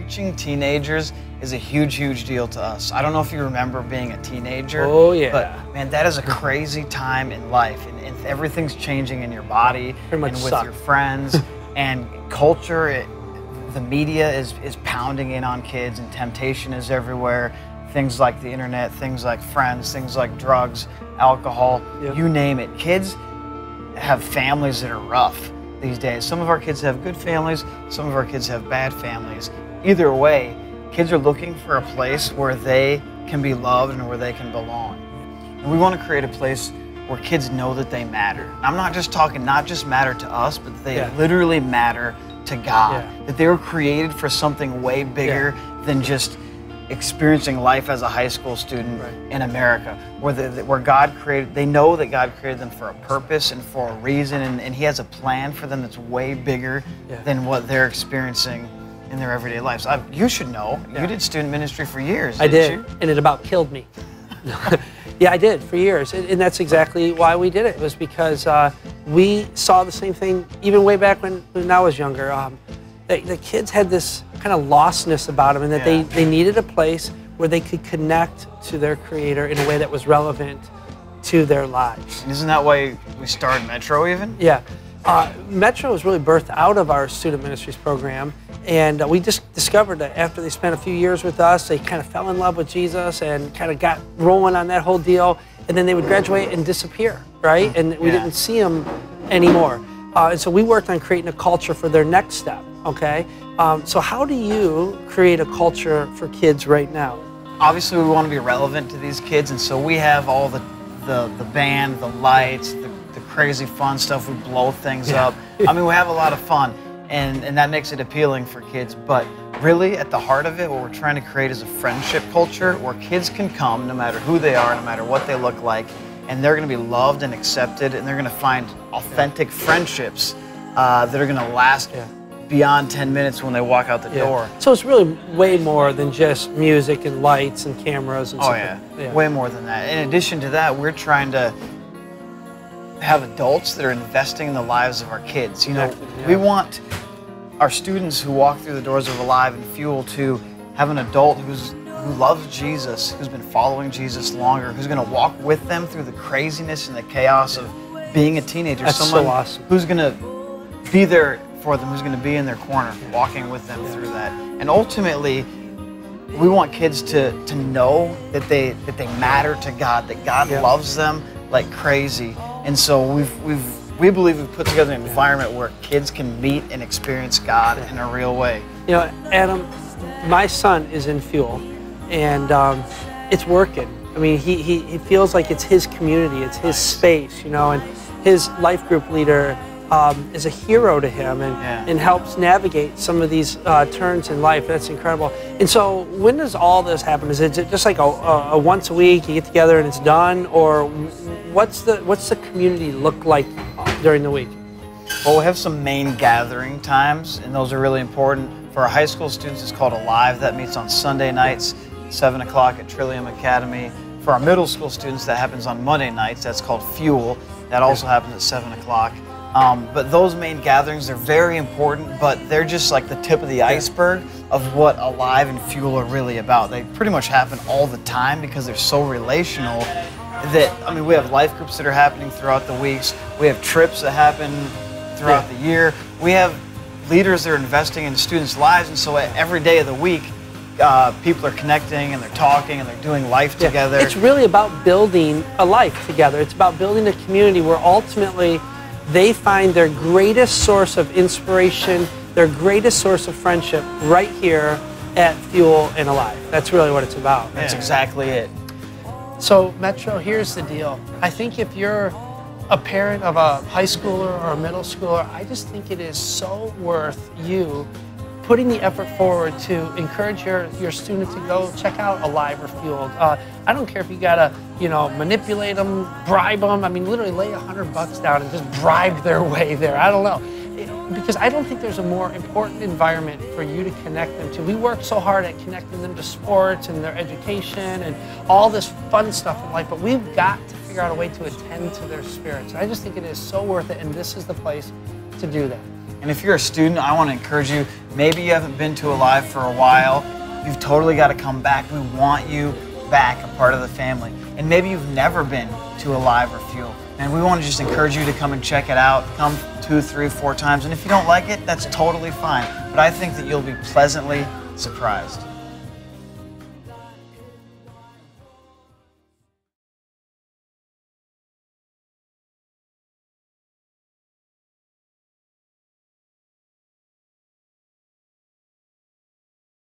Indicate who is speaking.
Speaker 1: reaching teenagers is a huge, huge deal to us. I don't know if you remember being a teenager.
Speaker 2: Oh, yeah.
Speaker 1: But man, that is a crazy time in life, and everything's changing in your body and with your friends and culture. The media is pounding in on kids, and temptation is everywhere. Things like the internet, things like friends, things like drugs, alcohol, you name it. Kids have families that are rough these days. Some of our kids have good families, some of our kids have bad families. Either way, kids are looking for a place where they can be loved and where they can belong. And we want to create a place where kids know that they matter. I'm not just talking, not just matter to us, but that they literally matter to God. That they were created for something way bigger than just experiencing life as a high school student in America, where God created, they know that God created them for a purpose and for a reason, and He has a plan for them that's way bigger than what they're experiencing in their everyday lives. You should know, you did student ministry for years,
Speaker 2: I did,
Speaker 1: you?
Speaker 2: And it about killed me. Yeah, I did for years, and that's exactly why we did it. It was because we saw the same thing even way back when I was younger. The kids had this kind of lostness about them, and that they needed a place where they could connect to their Creator in a way that was relevant to their lives.
Speaker 1: And isn't that why we started Metro even?
Speaker 2: Yeah. Metro was really birthed out of our student ministries program, and we just discovered that after they spent a few years with us, they kind of fell in love with Jesus and kind of got rolling on that whole deal, and then they would graduate and disappear, right? And we didn't see them anymore. And so we worked on creating a culture for their next step, okay? So how do you create a culture for kids right now?
Speaker 1: Obviously, we want to be relevant to these kids, and so we have all the band, the lights, the crazy fun stuff. We blow things up. I mean, we have a lot of fun, and that makes it appealing for kids. But really, at the heart of it, what we're trying to create is a friendship culture where kids can come no matter who they are, no matter what they look like, and they're going to be loved and accepted, and they're going to find authentic friendships that are going to last beyond 10 minutes when they walk out the door.
Speaker 2: So it's really way more than just music and lights and cameras and stuff.
Speaker 1: Way more than that. In addition to that, we're trying to have adults that are investing in the lives of our kids. You know, we want our students who walk through the doors of Alive and Fuel to have an adult who loves Jesus, who's been following Jesus longer, who's going to walk with them through the craziness and the chaos of being a teenager.
Speaker 2: That's
Speaker 1: someone
Speaker 2: so awesome.
Speaker 1: Who's going to be there for them, who's going to be in their corner, walking with them through that. And ultimately, we want kids to know that they matter to God, that God loves them like crazy. And so we believe we've put together an environment where kids can meet and experience God in a real way.
Speaker 2: You know, Adam, my son is in Fuel, and it's working. I mean, he feels like it's his community, it's his space, you know, and his life group leader is a hero to him and helps navigate some of these turns in life. That's incredible. And so when does all this happen? Is it just like a once a week, you get together and it's done? Or what's the community look like during the week?
Speaker 1: Well, we have some main gathering times, and those are really important. For our high school students, it's called Alive. That meets on Sunday nights, 7 o'clock at Trillium Academy. For our middle school students, that happens on Monday nights. That's called Fuel. That also happens at 7 o'clock. But those main gatherings are very important, but they're just like the tip of the iceberg of what Alive and Fuel are really about. They pretty much happen all the time because they're so relational that, I mean, we have life groups that are happening throughout the weeks. We have trips that happen throughout the year. We have leaders that are investing in students' lives, and so every day of the week, people are connecting and they're talking and they're doing life together.
Speaker 2: It's really about building a life together. It's about building a community where ultimately they find their greatest source of inspiration, their greatest source of friendship right here at Fuel and Alive. That's really what it's about.
Speaker 1: That's exactly it.
Speaker 2: So, Metro, here's the deal. I think if you're a parent of a high schooler or a middle schooler, I just think it is so worth you putting the effort forward to encourage your student to go check out Alive or Fueled. I don't care if you gotta, manipulate them, bribe them. I mean, literally lay $100 down and just bribe their way there. I don't know. Because I don't think there's a more important environment for you to connect them to. We work so hard at connecting them to sports and their education and all this fun stuff in life, but we've got to figure out a way to attend to their spirits. I just think it is so worth it, and this is the place to do that.
Speaker 1: And if you're a student, I want to encourage you, maybe you haven't been to Alive for a while, you've totally got to come back. We want you back, a part of the family. And maybe you've never been to Alive or Fuel. And we want to just encourage you to come and check it out. Come 2, 3, 4 times. And if you don't like it, that's totally fine. But I think that you'll be pleasantly surprised.